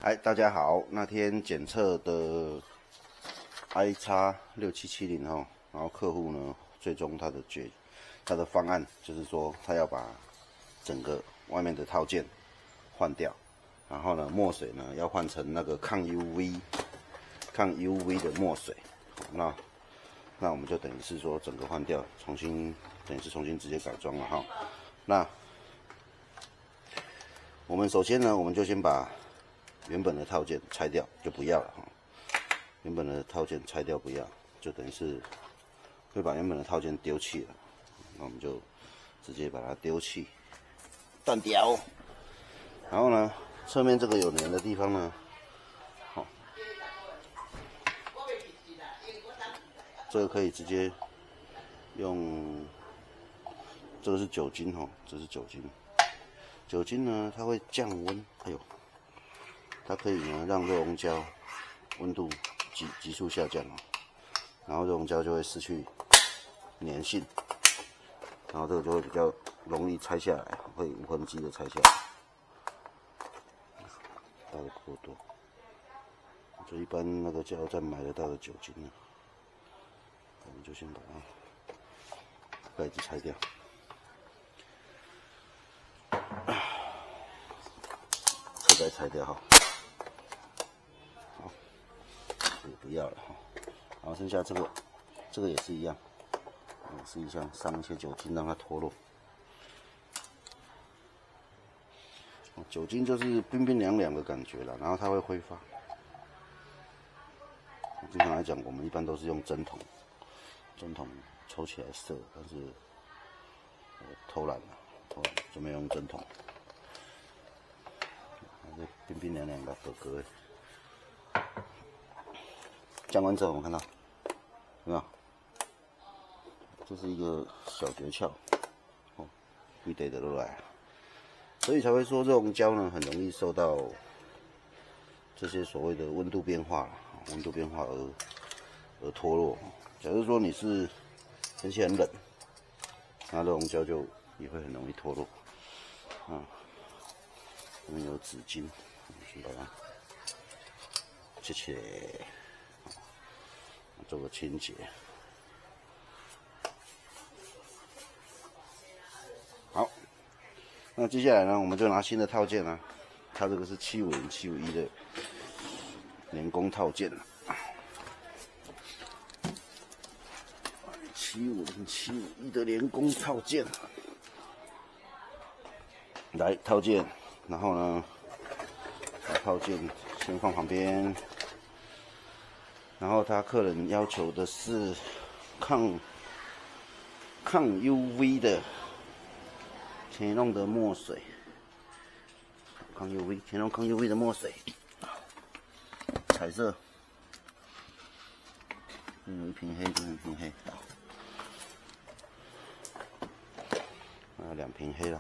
嗨，大家好。那天检测的 iX6770哦，然后客户呢，最终他的方案就是说，他要把整个外面的套件换掉，然后呢，墨水呢要换成那个抗 UV 的墨水。那我们就等于是说整个换掉，等于是重新直接改装了哈。那我们首先呢，我们就先把原本的套件拆掉，就不要了哈。原本的套件拆掉不要，就等于是会把原本的套件丢弃了。那我们就直接把它丢弃，断掉。然后呢，侧面这个有粘的地方呢，好，这个可以直接用，这个是酒精哈，这是酒精。酒精呢，它会降温，哎呦，它可以呢让热熔胶温度急速下降哦，然后热熔胶就会失去粘性，然后这个就会比较容易拆下来，会无痕迹的拆下来。大的够多，这一般那个加油站买得到的酒精呢，我们就先把它盖子拆掉。车盖拆掉哈，好，这个不要了哈。然后剩下这个也是一样，试一下上一些酒精让它脱落。酒精就是冰冰凉凉的感觉啦，然后它会挥发。正常来讲，我们一般都是用针筒抽起来射，但是偷懒了，就没有用针筒。冰冰凉凉的哥哥，降完之后我们看到有没有？这是一个小诀窍哦，一堆的都来，所以才会说热熔胶呢很容易受到这些所谓的温度变化而脱落。假如说你是天气很冷，那热熔胶也会很容易脱落。这边有纸巾，先把它切起来，做个清洁。好，那接下来呢，我们就拿新的套件啊，它这个是750、751的连工套件750、751的连工套件，来套件。然后呢，把套件先放旁边。然后客人要求的是抗 UV 的乾隆的墨水，乾隆抗 UV 的墨水，彩色。这有一瓶黑，这有一瓶黑，2瓶黑了。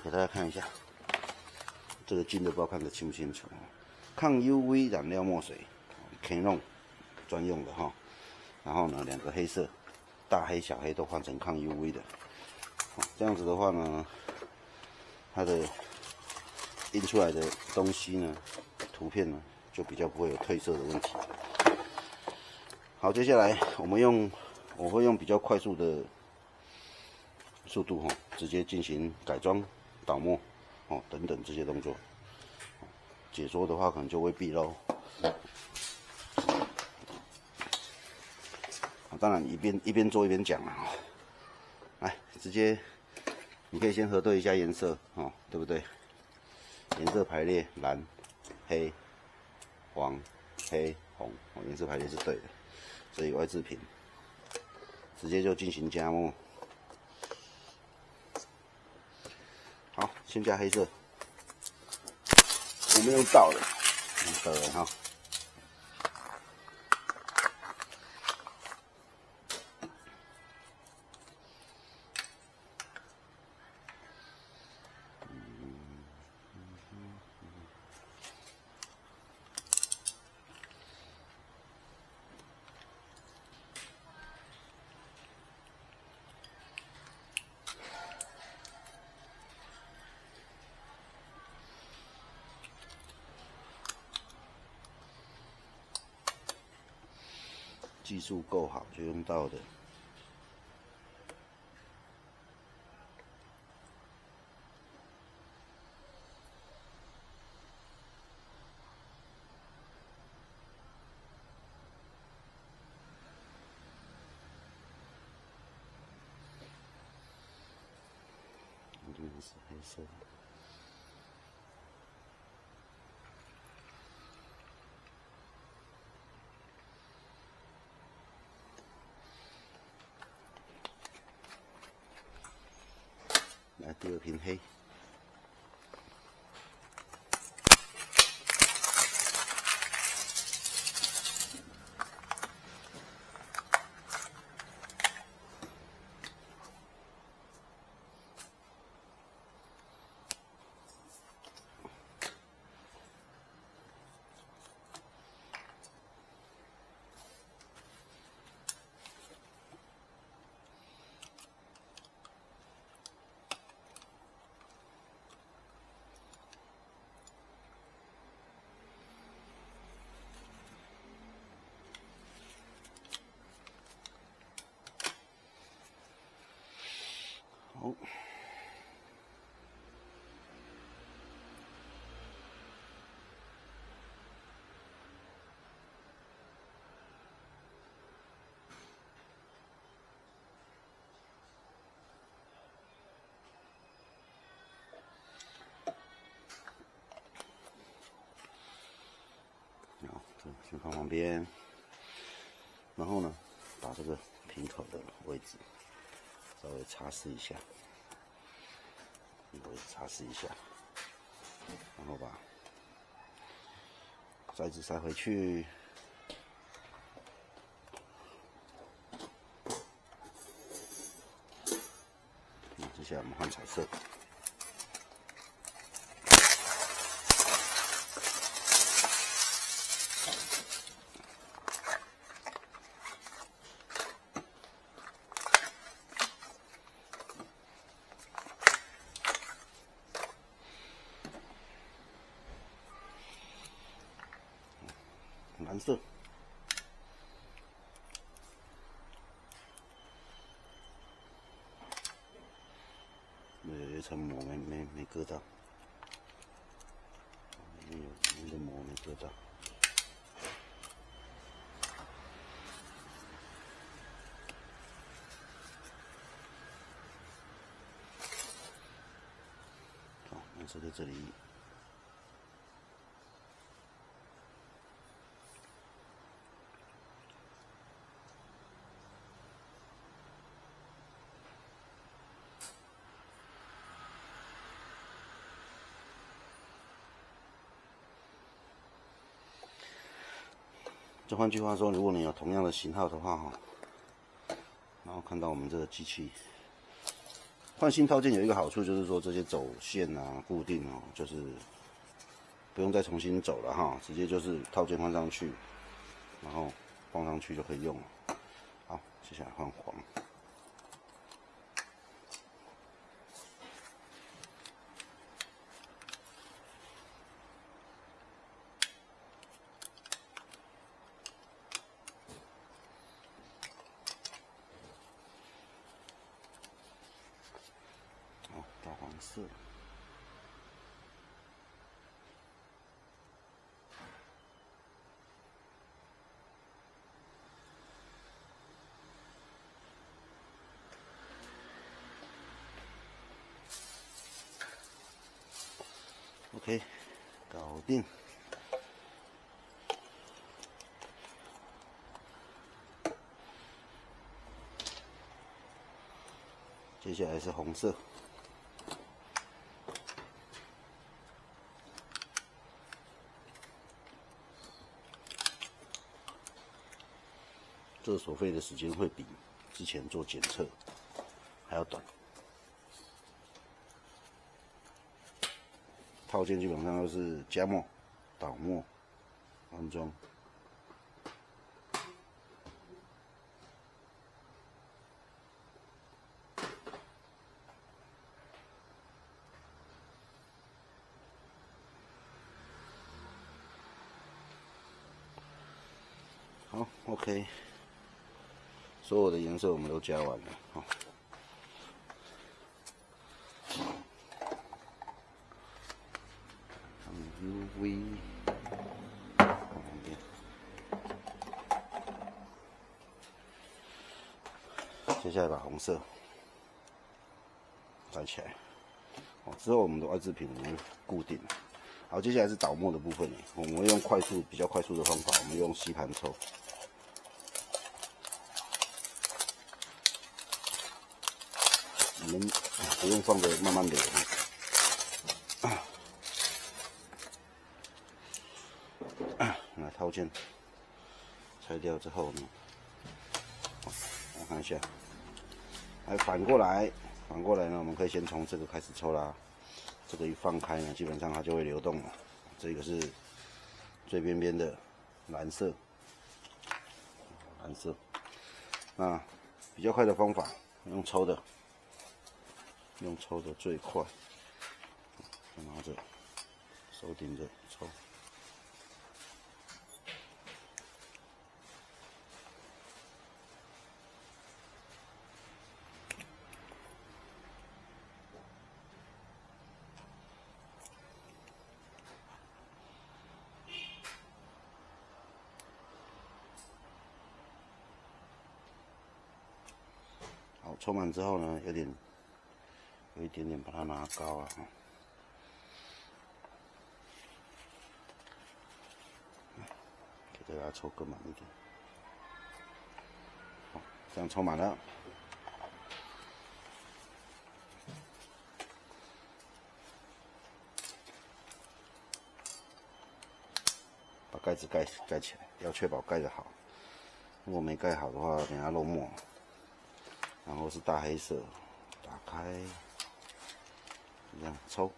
给大家看一下，这个镜都不知道看得清不清楚。抗 UV 染料墨水 ，Canon 专用的哈。然后呢，2个黑色，大黑、小黑都换成抗 UV 的。这样子的话呢，它的印出来的东西呢，图片呢，就比较不会有褪色的问题。好，接下来我会用比较快速的速度直接进行改装、倒墨等等这些动作。解说的话可能就未必咯。当然一边做一边讲啊。来，直接你可以先核对一下颜色对不对？颜色排列蓝、黑、黄、黑、红，颜色排列是对的。所以外置品直接就进行加墨。好，先加黑色，我们用倒的，倒的哈。技术够好就用到的。这边是黑色的。来第二瓶黑。好，好，这先放旁边，然后呢，把这个瓶口的位置稍微擦拭一下，擦拭一下，然后把塞子塞回去。接下来我们换彩色。蓝色，有一层膜没割到，里面有一个膜没割到。好，颜色在这里。就换句话说，如果你有同样的型号的话，然后看到我们这个机器换新套件有一个好处，就是说这些走线啊、固定哦，就是不用再重新走了哈，直接就是套件换上去，然后放上去就可以用了。好，接下来换黄。到黄色。OK， 搞定。接下来是红色。这所费的时间会比之前做检测还要短。套件基本上都是加墨、倒墨、安装。好 ，OK。所有的颜色我们都加完了，好。UV， 接下来把红色摆起来。之后我们的外制品已经固定了。好，接下来是倒墨的部分，我们会用比较快速的方法，我们用吸盘抽。我们不用放的慢慢流。来套件拆掉之后呢，我看一下，来反过来呢，我们可以先从这个开始抽啦。这个一放开呢，基本上它就会流动了。这个是最边边的蓝色，那比较快的方法，用抽的最快。拿着，手顶着抽。好，抽满之后呢，有一点点把它拿高了。给大家抽更满一点。好，这样抽满了。把盖子盖起来，要确保盖得好。如果没盖好的话，等下漏墨。然后是大黑色，打开，这样抽。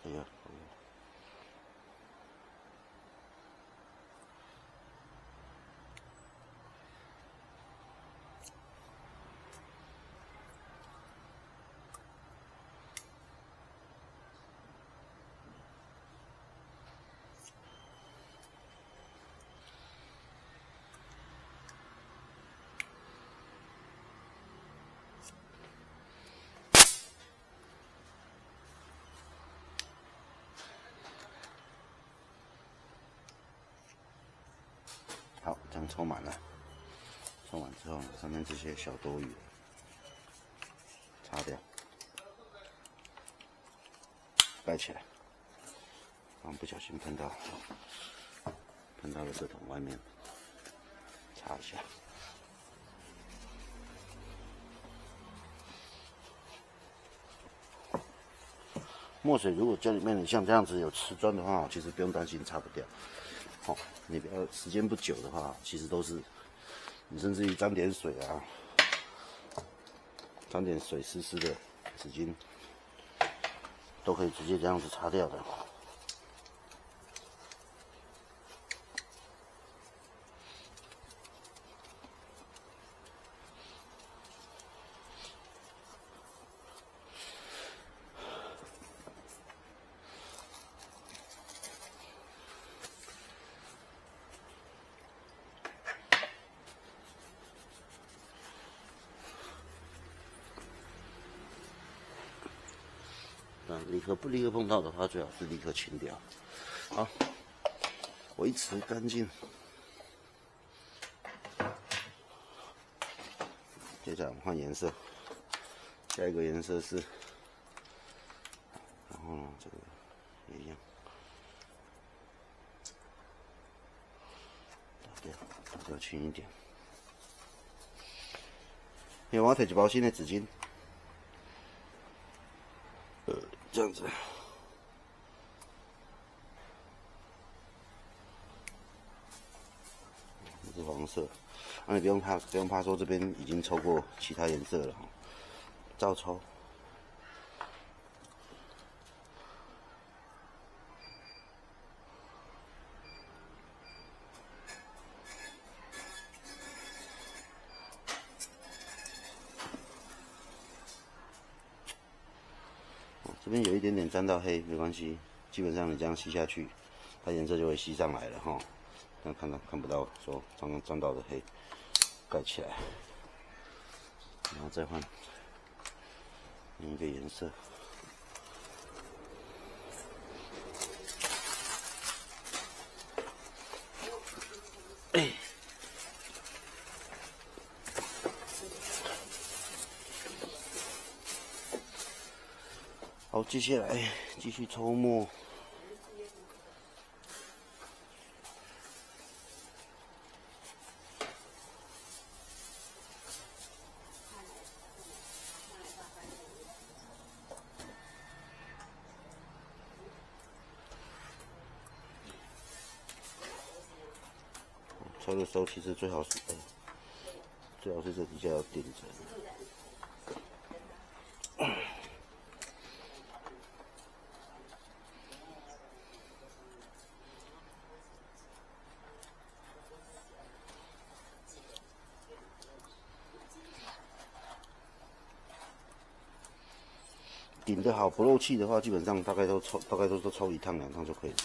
可以了。好，这样抽满了。抽完之后，上面这些小多余擦掉，盖起来。不小心喷到了这桶外面，擦一下。墨水如果家里面你像这样子有瓷砖的话，其实不用担心擦不掉。好，你不要时间不久的话，其实都是你甚至于沾点水啊，沾点水湿湿的纸巾，都可以直接这样子擦掉的。立刻碰到的话，最好是立刻清掉。好，维持干净。接下来我们换颜色，下一个颜色是，然后呢，这个也一样，打掉轻一点。因为我要摕一包新的纸巾。这样子，这是黄色，你不用怕说这边已经抽过其他颜色了，照抽。这边有一点点沾到黑，没关系，基本上你这样吸下去，它颜色就会吸上来了哈。但看不到说刚刚沾到的黑，盖起来，然后再换另一个颜色。好，接下来继续抽墨。抽的时候其实最好是这底下要顶着。顶得好不漏气的话，基本上大概都抽1趟2趟就可以了。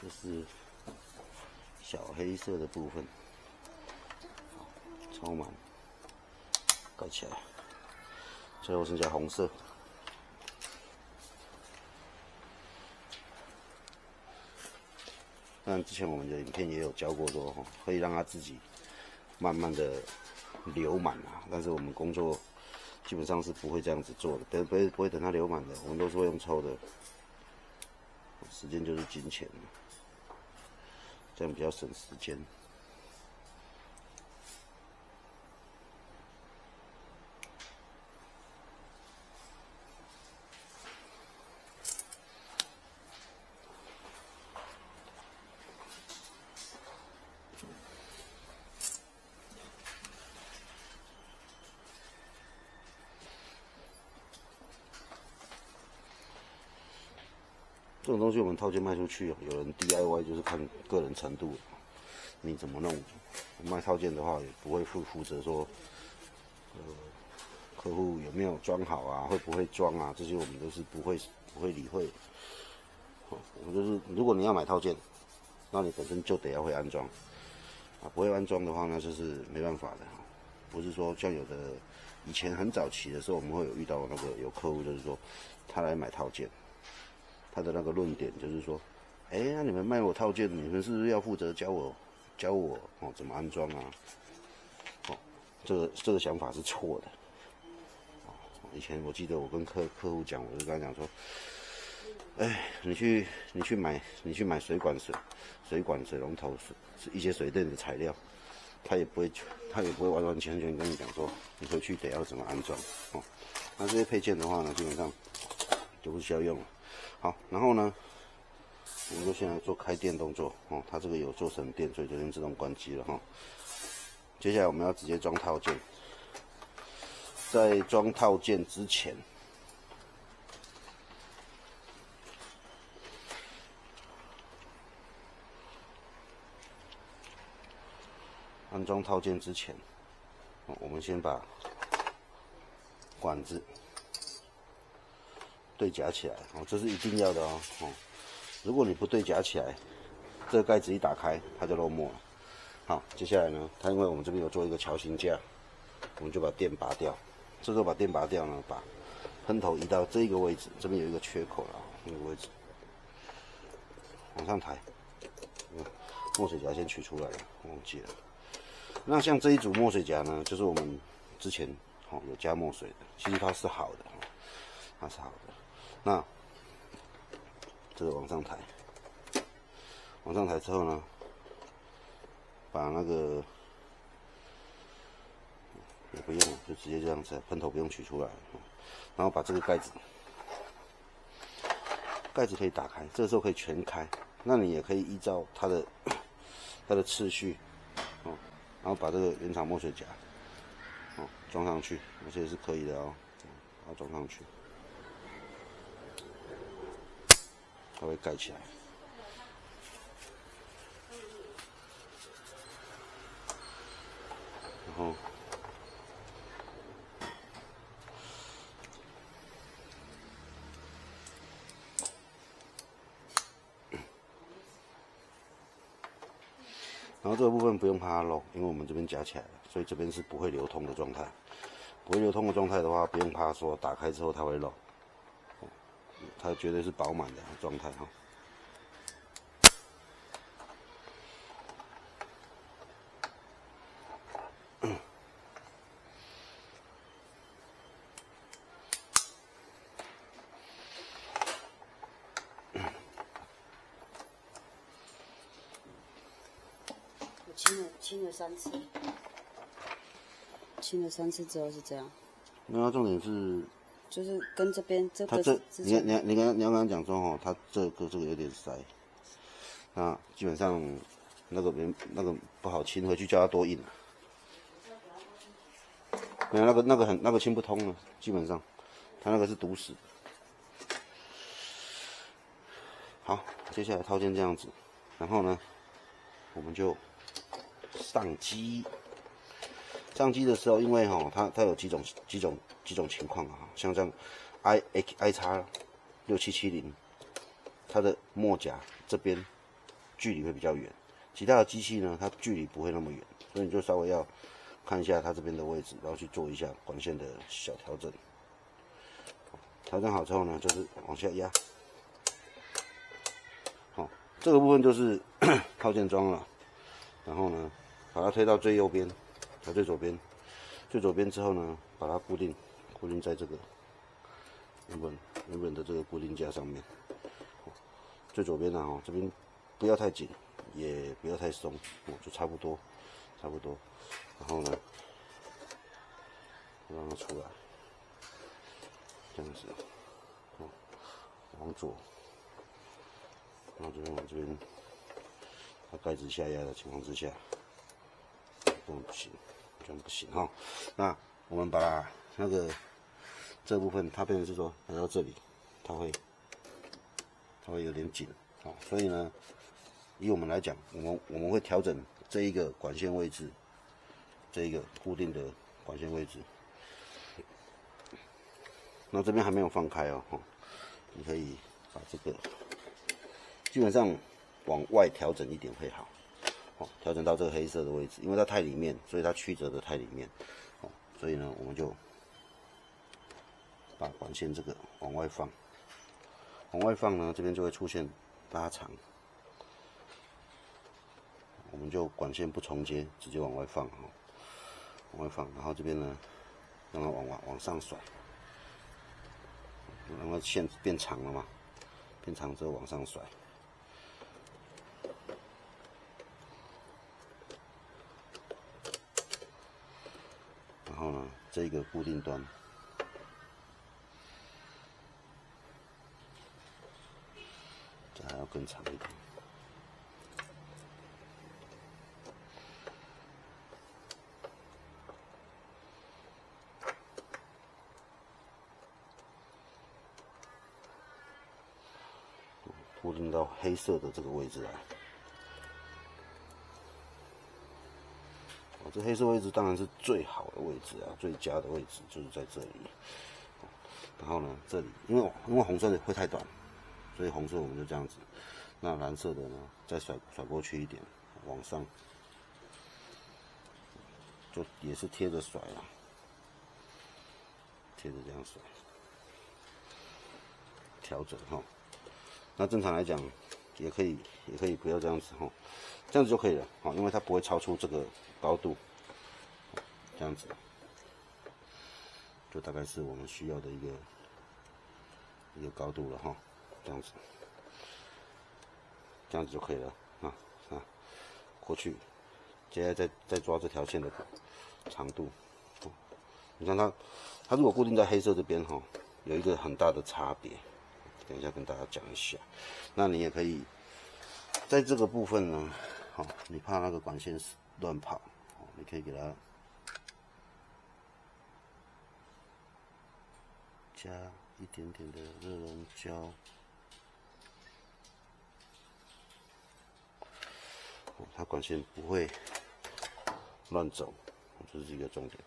这是小黑色的部分，抽满，盖起来，最后剩下红色。但之前我们的影片也有教过说，可以让它自己慢慢的流满啊。但是我们工作基本上是不会这样子做的，不会等它流满的，我们都是会用抽的。时间就是金钱，这样比较省时间。这种东西我们套件卖出去，有人 DIY 就是看个人程度，你怎么弄。卖套件的话也不会负责说，客户有没有装好啊，会不会装啊，这些我们都是不会理会的。我们就是如果你要买套件，那你本身就得要会安装啊，不会安装的话那就是没办法的。不是说像有的以前很早期的时候，我们会有遇到那个有客户就是说他来买套件。他的那个论点就是说，那你们卖我套件，你们是不是要负责教我怎么安装啊？这个想法是错的。以前我记得我跟客户讲，我就跟他讲说，你去买水管、水龙头、一些水电的材料，他也不会完完全全跟你讲说，你回去得要怎么安装。那这些配件的话呢，基本上就不需要用了。好，然后呢，我们就先来做开电动作它这个有做省电，所以就先自动关机了接下来我们要直接装套件，在装套件之前，安装套件之前，我们先把管子对夹起来这是一定要的如果你不对夹起来，这个盖子一打开，它就漏墨了。好，接下来呢，因为我们这边有做一个桥形架，我们就把电拔掉。这时候把电拔掉呢，把喷头移到这个位置，这边有一个缺口了，那个位置往上抬，墨水夹先取出来了，忘记了。那像这一组墨水夹呢，就是我们之前有加墨水的，其实它是好的，它是好的。那这个往上抬，之后呢，把那个也不用，就直接这样子，喷头不用取出来，然后把这个盖子可以打开，这个时候可以全开。那你也可以依照它的次序，然后把这个原厂墨水夹装上去，而且是可以的要装上去。它会盖起来，然后然后这个部分不用怕它漏，因为我们这边夹起来了，所以这边是不会流通的状态。不会流通的状态的话，不用怕说打开之后它会漏，它绝对是饱满的状态哈。清了3次，清了3次之后是这样。那重点是，就是跟这边这个你要刚刚讲说哦，它这个有点塞，那基本上那个不好清，回去叫它多印。没有那个清不通了，基本上它那个是堵死。好，接下来套件这样子，然后呢，我们就上机。上机的时候，因为它有几种情况啊，像这样 I 叉6770，它的末甲这边距离会比较远，其他的机器呢，它距离不会那么远，所以你就稍微要看一下它这边的位置，然后去做一下管线的小调整。调整好之后呢，就是往下压。好，这个部分就是套件装了，然后呢，把它推到最右边。最左边之后呢，把它固定在这个原本的这个固定架上面。最左边呢，这边不要太紧，也不要太松，就差不多。然后呢，让它出来，这样子，往左，然后往这边，它盖子下压的情况之下，不行。这样不行哈，那我们把那个这部分，它变成是说来到这里，它会有点紧，好，所以呢，以我们来讲，我们会调整这一个管线位置，这一个固定的管线位置。那这边还没有放开哦，你可以把这个基本上往外调整一点会好。调整到这个黑色的位置，因为它太里面，所以它曲折的太里面，所以呢，我们就把管线这个往外放，呢，这边就会出现拉长，我们就管线不重接，直接往外放，然后这边呢，让它往上甩，让它线变长了嘛，变长之后往上甩。然后呢，这个固定端，这还要更长一点。固定到黑色的这个位置来。这黑色位置当然是最好的位置啊，最佳的位置就是在这里。然后呢，这里因为红色的会太短，所以红色我们就这样子。那蓝色的呢，再甩过去一点，往上，就也是贴着甩啊，贴着这样甩，调整哈。那正常来讲，也可以不要这样子哈，这样子就可以了，因为它不会超出这个高度，这样子，就大概是我们需要的一个高度了哈，这样子就可以了过去，接下来再抓这条线的长度，你看它如果固定在黑色这边哈，有一个很大的差别，等一下跟大家讲一下。那你也可以在这个部分呢，你怕那个管线乱跑，你可以给它加一点点的热熔胶，它管线不会乱走，这是一个重点。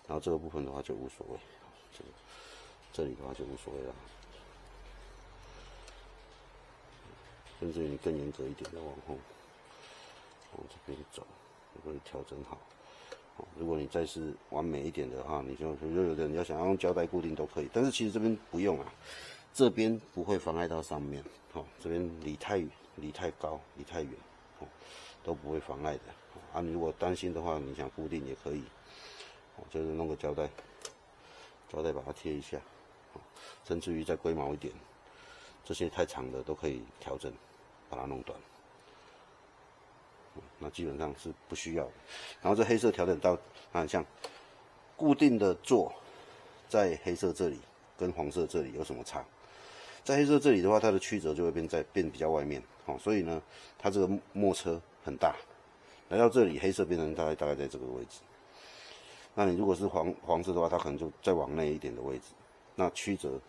然后这个部分的话就无所谓，这里的话就无所谓了。甚至于你更严格一点的往后，往这边走，就可以调整好。如果你再是完美一点的话，你就有的人要想要用胶带固定都可以，但是其实这边不用啊，这边不会妨碍到上面。这边离太高、离太远，都不会妨碍的。啊，你如果担心的话，你想固定也可以，就是弄个胶带把它贴一下，甚至于再龟毛一点，这些太长的都可以调整，把它弄短。那基本上是不需要的。然后这黑色调整到，像固定的座在黑色这里跟黄色这里有什么差？在黑色这里的话，它的曲折就会变比较外面，所以呢，它这个末车很大，来到这里黑色变成大概在这个位置。那你如果是黄色的话，它可能就再往内一点的位置。那曲折，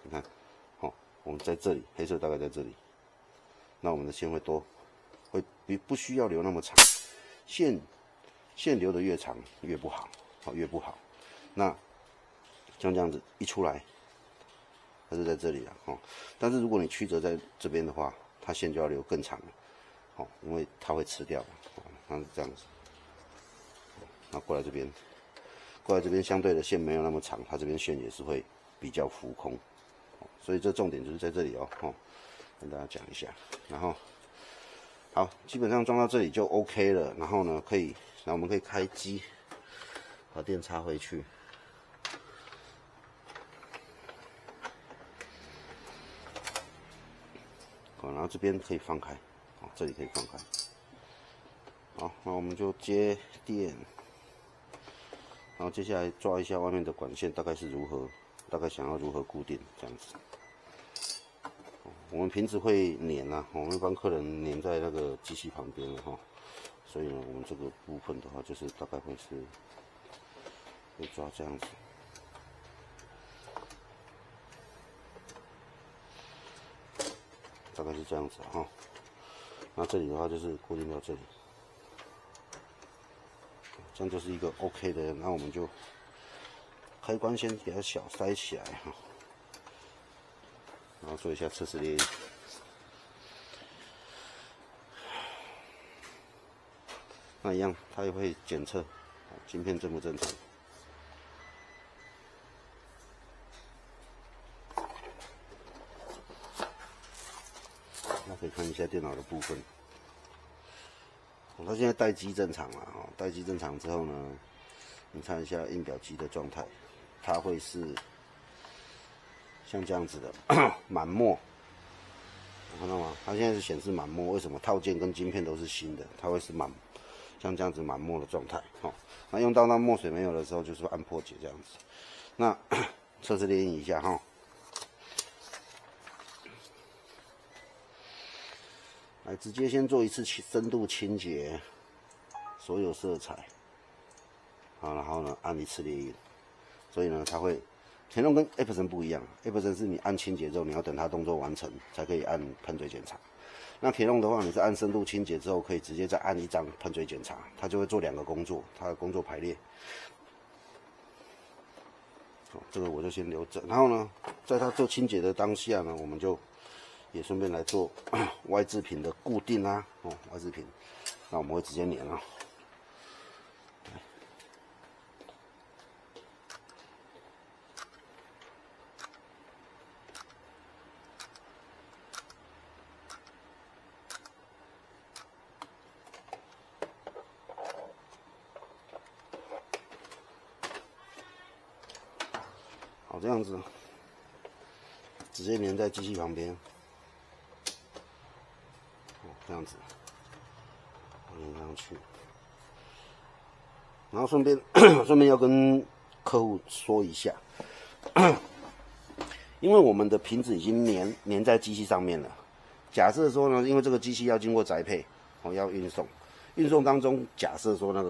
你看，我们在这里，黑色大概在这里，那我们的线会多。会不需要留那么长，线留的越长越不好，越不好。那像这样子一出来，它是在这里了，但是如果你曲折在这边的话，它线就要留更长了，因为它会吃掉，它是这样子。那过来这边相对的线没有那么长，它这边线也是会比较浮空，所以这重点就是在这里跟大家讲一下，然后。好，基本上装到这里就 OK 了。然后呢，我们可以开机，把电插回去。好，然后这边可以放开，这里可以放开。好，那我们就接电，然后接下来抓一下外面的管线，大概想要如何固定这样子。我们瓶子会粘我们帮客人粘在那个机器旁边了所以呢，我们这个部分的话，就是大概会抓这样子，大概是这样子那这里的话就是固定到这里，这样就是一个 OK 的。那我们就开关先给它小塞起来然后做一下测试列印。那一样，它也会检测晶片正不正常。那可以看一下电脑的部分。它现在待机正常了待机正常之后呢，你看一下印表机的状态，它会是像这样子的满墨，看到吗？它现在是显示满墨，为什么？套件跟晶片都是新的，它会是像这样子满墨的状态那用到那墨水没有的时候，就是按破解这样子。那测试列印一下来直接先做一次深度清洁，所有色彩，然后呢按一次列印，所以呢它会。田龙跟 Epson 不一样 ，Epson 是你按清洁之后，你要等它动作完成才可以按喷嘴检查。那田龙的话，你是按深度清洁之后，可以直接再按一张喷嘴检查，它就会做2个工作，它的工作排列。这个我就先留着。然后呢，在它做清洁的当下呢，我们就也顺便来做外置品的固定外置品，那我们会直接粘这样子，直接粘在机器旁边，这样子粘上去。然后顺便要跟客户说一下，因为我们的瓶子已经粘在机器上面了。假设说呢，因为这个机器要经过宅配，要运送当中，假设说那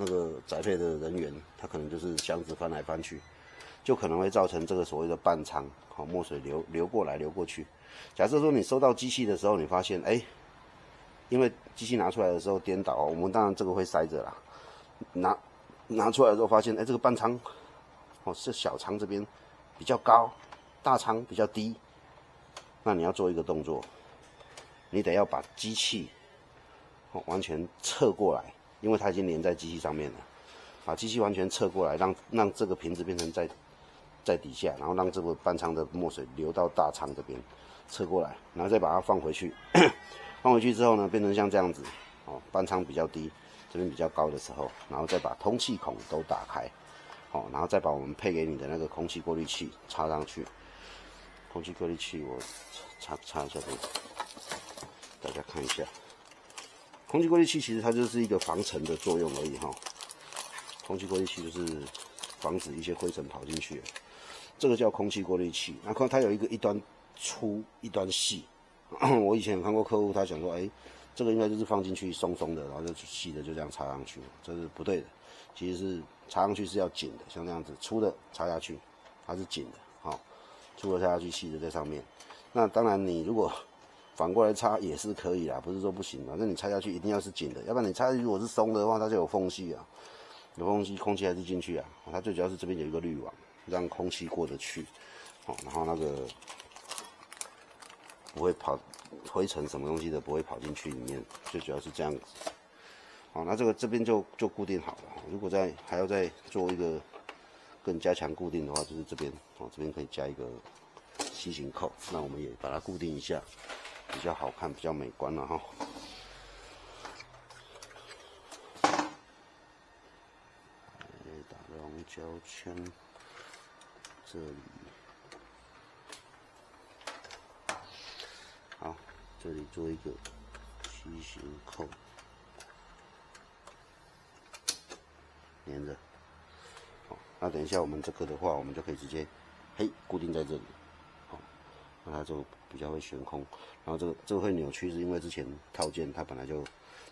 个宅配的人员，他可能就是箱子翻来翻去。就可能会造成这个所谓的半仓，墨水流过来流过去。假设说你收到机器的时候，你发现因为机器拿出来的时候颠倒，我们当然这个会塞着啦。拿出来的时候发现，这个半仓是小仓这边比较高，大仓比较低。那你要做一个动作，你得要把机器完全侧过来，因为它已经连在机器上面了，把机器完全侧过来，让这个瓶子变成在底下，然后让这个半仓的墨水流到大仓这边，侧过来，然后再把它放回去，放回去之后呢，变成像这样子，半仓比较低，这边比较高的时候，然后再把通气孔都打开，然后再把我们配给你的那个空气过滤器插上去。空气过滤器我插一下给大家看一下。空气过滤器其实它就是一个防尘的作用而已哈。空气过滤器就是防止一些灰尘跑进去，这个叫空气过滤器。然后它有一端粗一端细。我以前有看过客户他讲说，这个应该就是放进去松松的，然后就细的就这样插上去，这是不对的。其实是插上去是要紧的，像这样子粗的插下去，它是紧的，粗的插下去，细的在上面。那当然你如果反过来插也是可以啦，不是说不行，反正你插下去一定要是紧的，要不然你插下去如果是松的话，它就有缝隙啊，有缝隙空气还是进去啊。它最主要是这边有一个滤网，让空气过得去，然后那个不会跑灰尘什么东西的不会跑进去里面，最主要是这样子。那这边就固定好了。如果还要再做一个更加强固定的话，就是这边这边可以加一个C型扣，那我们也把它固定一下，比较好看，比较美观了哈。打龙胶圈这里，好，这里做一个C型扣，连着。那等一下我们这个的话，我们就可以直接固定在这里，那它就比较会悬空。然后这个会扭曲，是因为之前套件它本来就，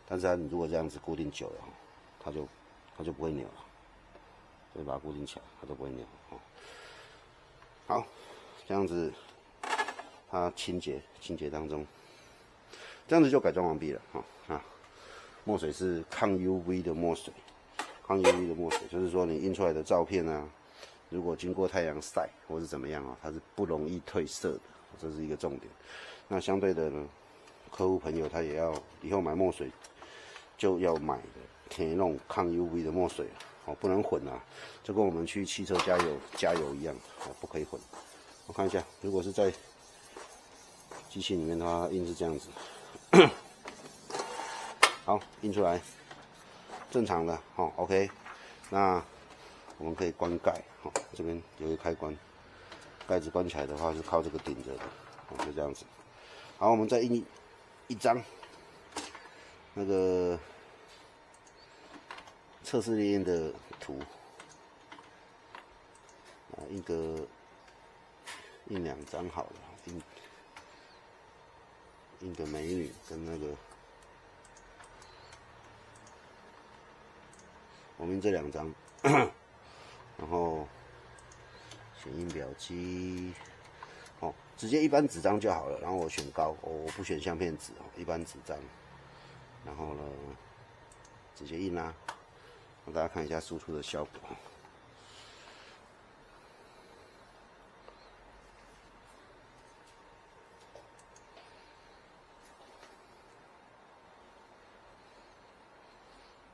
但是你如果这样子固定久了，它就不会扭了。所以把它固定起来，它都不会扭。好，这样子它清洁当中，这样子就改装完毕了。墨水是抗 UV 的墨水。抗 UV 的墨水，就是说你印出来的照片啊，如果经过太阳晒或是怎么样它是不容易褪色的，这是一个重点。那相对的呢，客户朋友他也要以后买墨水就要买的那种抗 UV 的墨水，不能混啊，就跟我们去汽车加油一样，不可以混。我看一下，如果是在机器里面的话，印是这样子，好，印出来。正常的，OK， 那我们可以关盖，这边有一个开关，盖子关起来的话是靠这个顶着的，就这样子。好，我们再印一张那个测试列印的图，印2张好了，印个美女跟那个。我们印这2张，然后选印表机，直接一般纸张就好了。然后我选高，我不选相片纸，一般纸张。然后呢，直接印啦，让大家看一下输出的效果。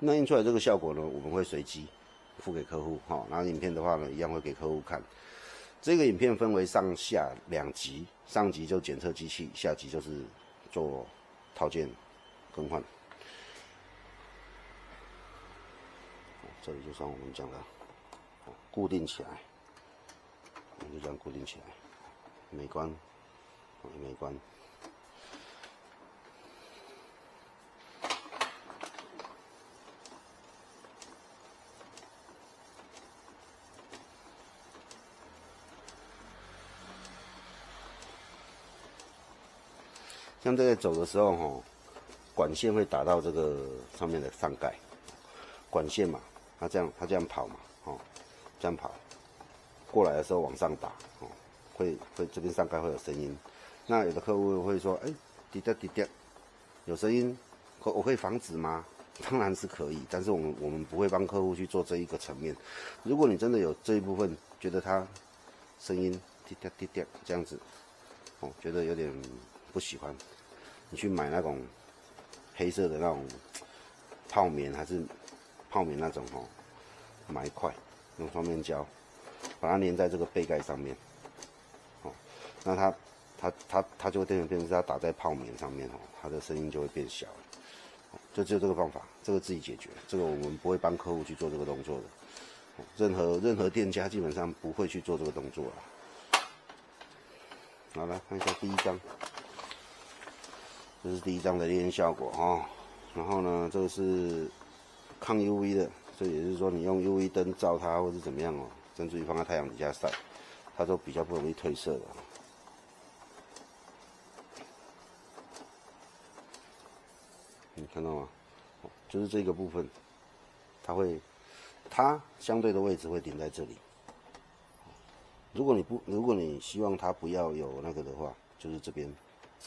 那印出来这个效果呢，我们会随机付给客户，然后影片的话呢，一样会给客户看。这个影片分为上下2集，上集就检测机器，下集就是做套件更换。这里就像我们讲的，固定起来，我们就这样固定起来，美观，美观。像这个走的时候，管线会打到这个上面的上盖，管线嘛，它这样跑嘛，这样跑过来的时候往上打，会这边上盖会有声音。那有的客户会说，滴答滴答，有声音，我可以防止吗？当然是可以，但是我们不会帮客户去做这一个层面。如果你真的有这一部分觉得它声音滴答滴答这样子，觉得有点不喜欢，你去买那种黑色的那种泡棉还是泡棉那种买一块用双面胶把它粘在这个杯盖上面，那它就会变成是它打在泡棉上面它的声音就会变小，就只有这个方法，这个自己解决，这个我们不会帮客户去做这个动作的。任何店家基本上不会去做这个动作啦。好，来看一下第一张，这是第一张的烈焰效果然后呢，这个是抗 UV 的，这也就是说你用 UV 灯照它或是怎么样甚至于放在太阳底下晒，它都比较不容易褪色的。你看到吗？就是这个部分，它相对的位置会顶在这里。如果你希望它不要有那个的话，就是这边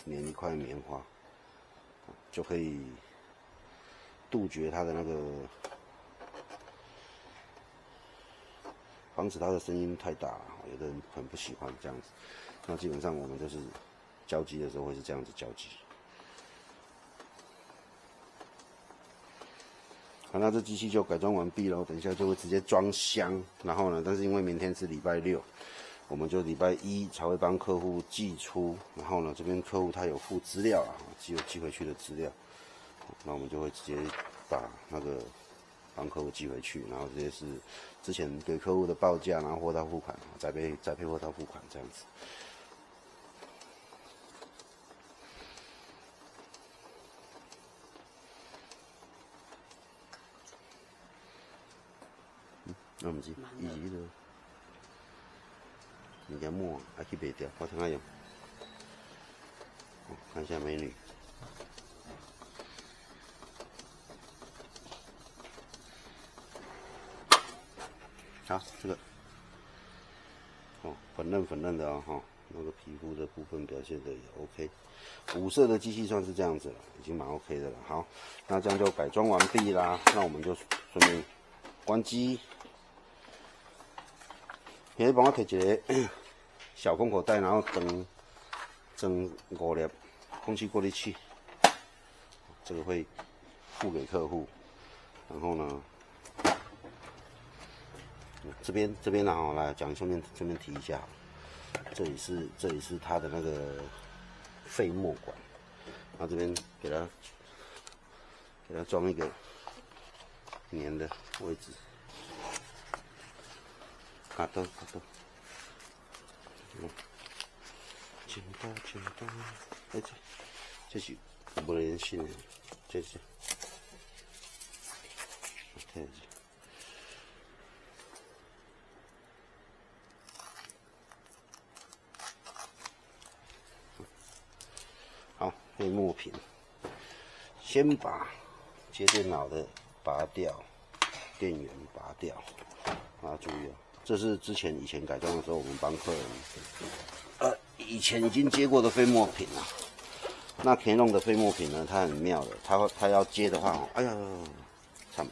粘一块棉花，就可以杜绝它的那个，防止它的声音太大了。有的人很不喜欢这样子，那基本上我们就是交机的时候会是这样子交机。好，那这机器就改装完毕了，等一下就会直接装箱。然后呢，但是因为明天是礼拜六，我们就礼拜一才会帮客户寄出。然后呢，这边客户他有附资料寄回去的资料，那我们就会直接把那个帮客户寄回去，然后这些是之前给客户的报价，然后货到付款，再配货到付款这样子。我唔知，以前呢，人家墨还去卖掉，我听下用。看一下美女，好，这个粉嫩的那个皮肤的部分表现的也 OK。5色的机器算是这样子了，已经蛮 OK 的了。好，那这样就改装完毕啦，那我们就顺便关机。现在帮我摕一个小封口袋，然后装5粒空气过滤器，这个会付给客户。然后呢，这边来讲，顺便提一下，这里是它的那个废墨管，然后这边给它装一个粘的位置。卡刀，剪刀，这是无粘性的，这是，OK。好，配墨瓶，先把接电脑的拔掉，电源拔掉，注意这是以前改装的时候，我们帮客人，以前已经接过的飞墨瓶啊。那 Canon 的飞墨瓶呢，它很妙的，它要接的话，哎呀，擦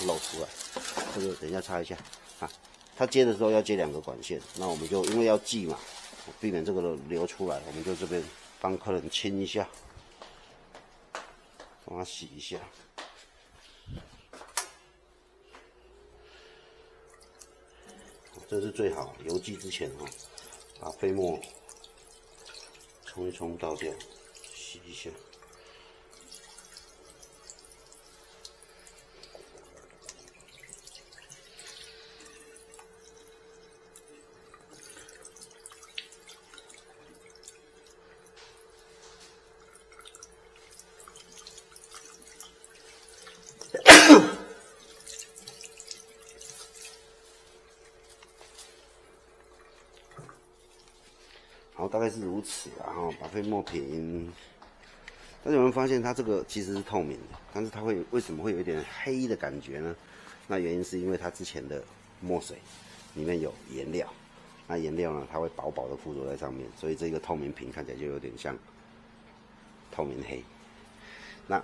露出来，这个等一下擦一下啊。它接的时候要接2个管线，那我们就因为要系嘛，避免这个流出来，我们就这边帮客人清一下，帮他洗一下。这是最好，邮寄之前把飞沫冲一冲倒掉，洗一下。好，大概是如此然后把飞沫瓶，但是有没有发现它这个其实是透明的，但是它为什么会有一点黑的感觉呢？那原因是因为它之前的墨水里面有颜料，那颜料呢它会薄薄的附着在上面，所以这个透明瓶看起来就有点像透明黑。那，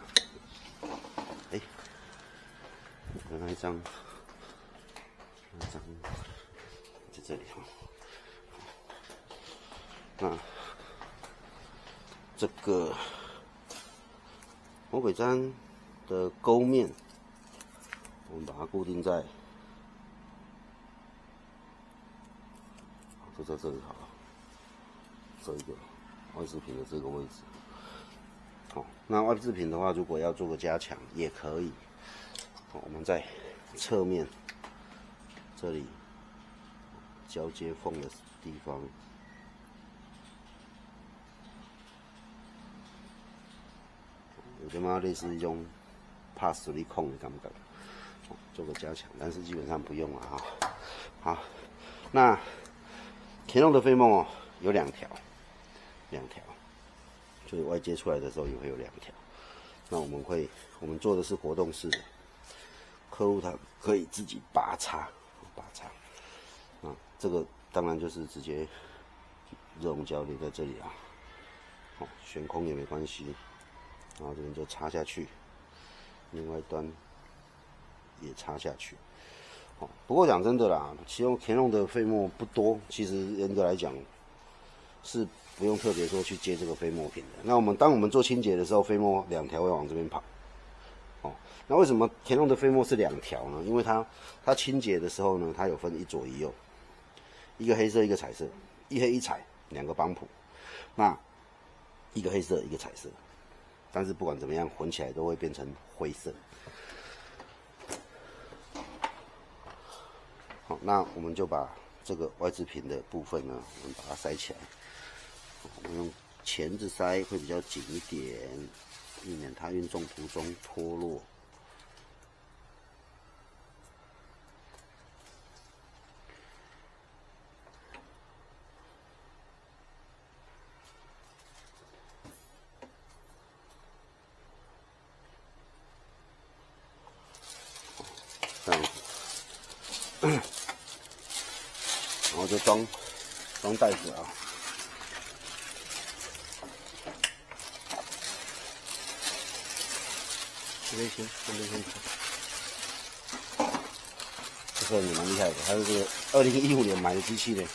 那一张在这里那这个魔鬼毡的钩面，我们把它固定在，就在这里好了，这一个外置品的这个位置。好，那外置品的话，如果要做个加强也可以。好，我们在侧面这里交接缝的地方，有点嘛类似用怕实力控的感觉，做个加强，但是基本上不用了哈。好，那田龙的飞梦哦有2条，就是外接出来的时候也会有2条。那我们做的是活动式的，客户他可以自己拔插。啊，这个当然就是直接热熔胶留在这里啊，好，悬空也没关系，然后这边就插下去，另外一端也插下去。好，不过讲真的啦，其中田龙的飞沫不多，其实严格来讲是不用特别说去接这个飞沫品的。那当我们做清洁的时候，飞沫2条会往这边跑。哦，那为什么田龙的飞沫是2条呢？因为它清洁的时候呢，它有分一左一右，一个黑色一个彩色，一黑一彩2个帮谱，那一个黑色一个彩色，但是不管怎么样混起来都会变成灰色。好，那我们就把这个外置品的部分呢，我们把它塞起来。我们用钳子塞会比较紧一点，避免它运送途中脱落。这样子，然后就装袋子啊。这边先这个也蛮厉害的，它是这个2015年买的机器呢，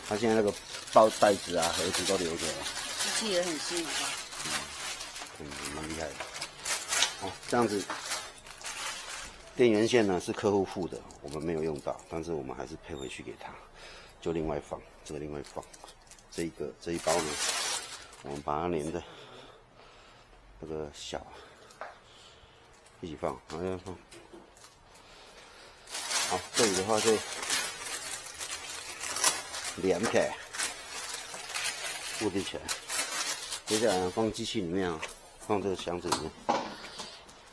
它现在那个包袋子啊、盒子都留着了。机器也很新啊。蛮厉害的。哦，这样子，电源线呢是客户付的，我们没有用到，但是我们还是配回去给他，就另外放，这个另外放。这一包呢，我们把它连着这个小一起放，好像放。好，这里的话就连起来，固定起来。接下来呢，放机器里面啊，放这个箱子里面。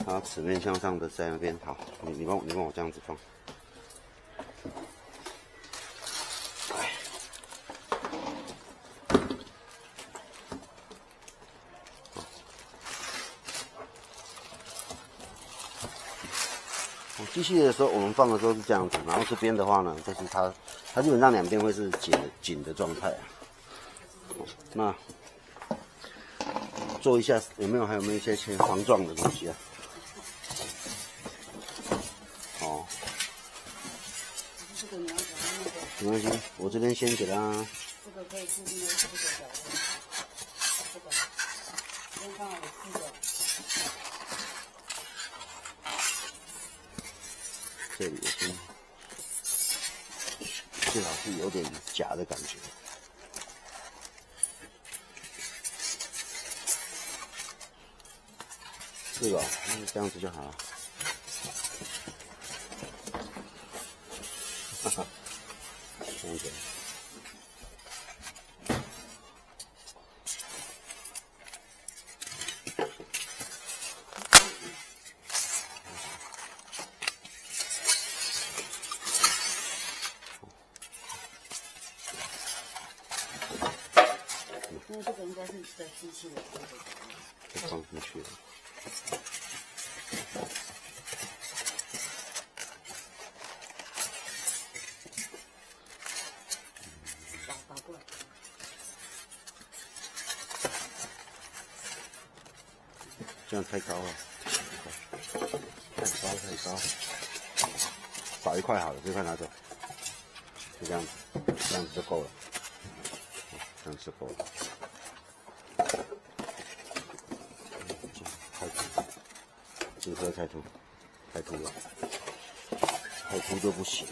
它齿面向上的在那边，好，你帮我这样子放。机器的时候，我们放的时候是这样子，然后这边的话呢，就是它基本上2边会是紧的状态啊。那做一下还有没有一些防撞的东西啊？哦，这个你要找它那个。没关系，我这边先给它。这个可以固定在这个角度。这个，这边刚好有4个。这里也是，最好是有点夹的感觉。这个这样子就好了。哈哈，这样子。因为这个应该是在机器的这个。就放进去了。倒过来。这样太高了，太高，少一块好了，这块拿走，就这样子，这样子就够了，这样子就够了。太高。这个太凸，太凸了，太凸就不行。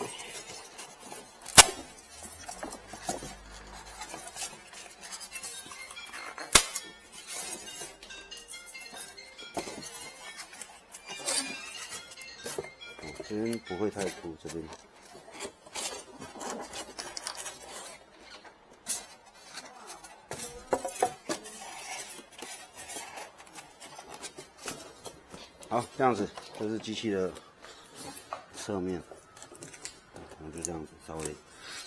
这边不会太凸，这边。好，这样子，这是机器的侧面，然后就这样子，稍微，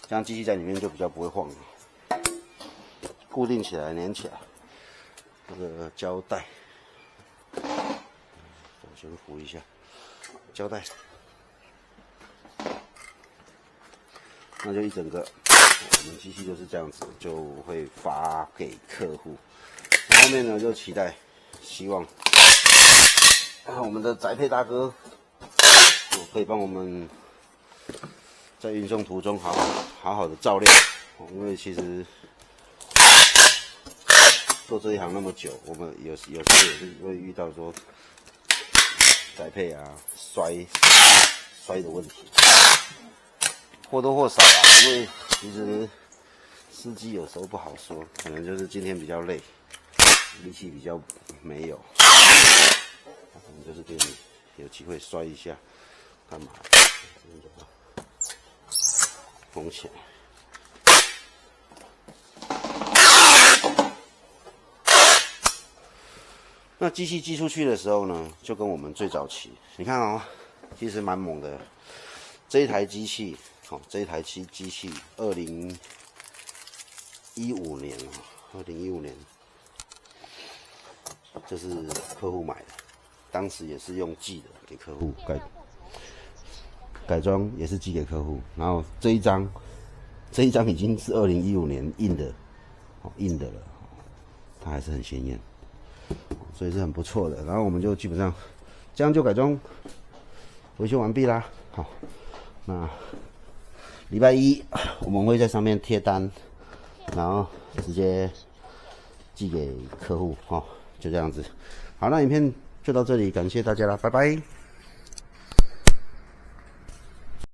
这样机器在里面就比较不会晃了。固定起来，粘起来，这个胶带，我先扶一下胶带，那就一整个，我们机器就是这样子，就会发给客户。后面呢，就期待，希望。我们的宅配大哥，可以帮我们在运送途中好好的照料，因为其实做这一行那么久，我们有时候也是会遇到说宅配啊摔的问题，或多或少吧，因为其实司机有时候不好说，可能就是今天比较累，力气比较没有。就是给你有机会摔一下，干嘛？封起来。那机器寄出去的时候呢，就跟我们最早期，你看哦，其实蛮猛的。这一台机器，这一台机器，2015年，2015年，这是客户买的。当时也是用寄的给客户改装，也是寄给客户。然后这一张已经是2015年印的了，它还是很鲜艳，所以是很不错的。然后我们就基本上这样就改装维修完毕啦。好，那礼拜一我们会在上面贴单，然后直接寄给客户，就这样子。好，那影片就到这里，感谢大家了，拜拜。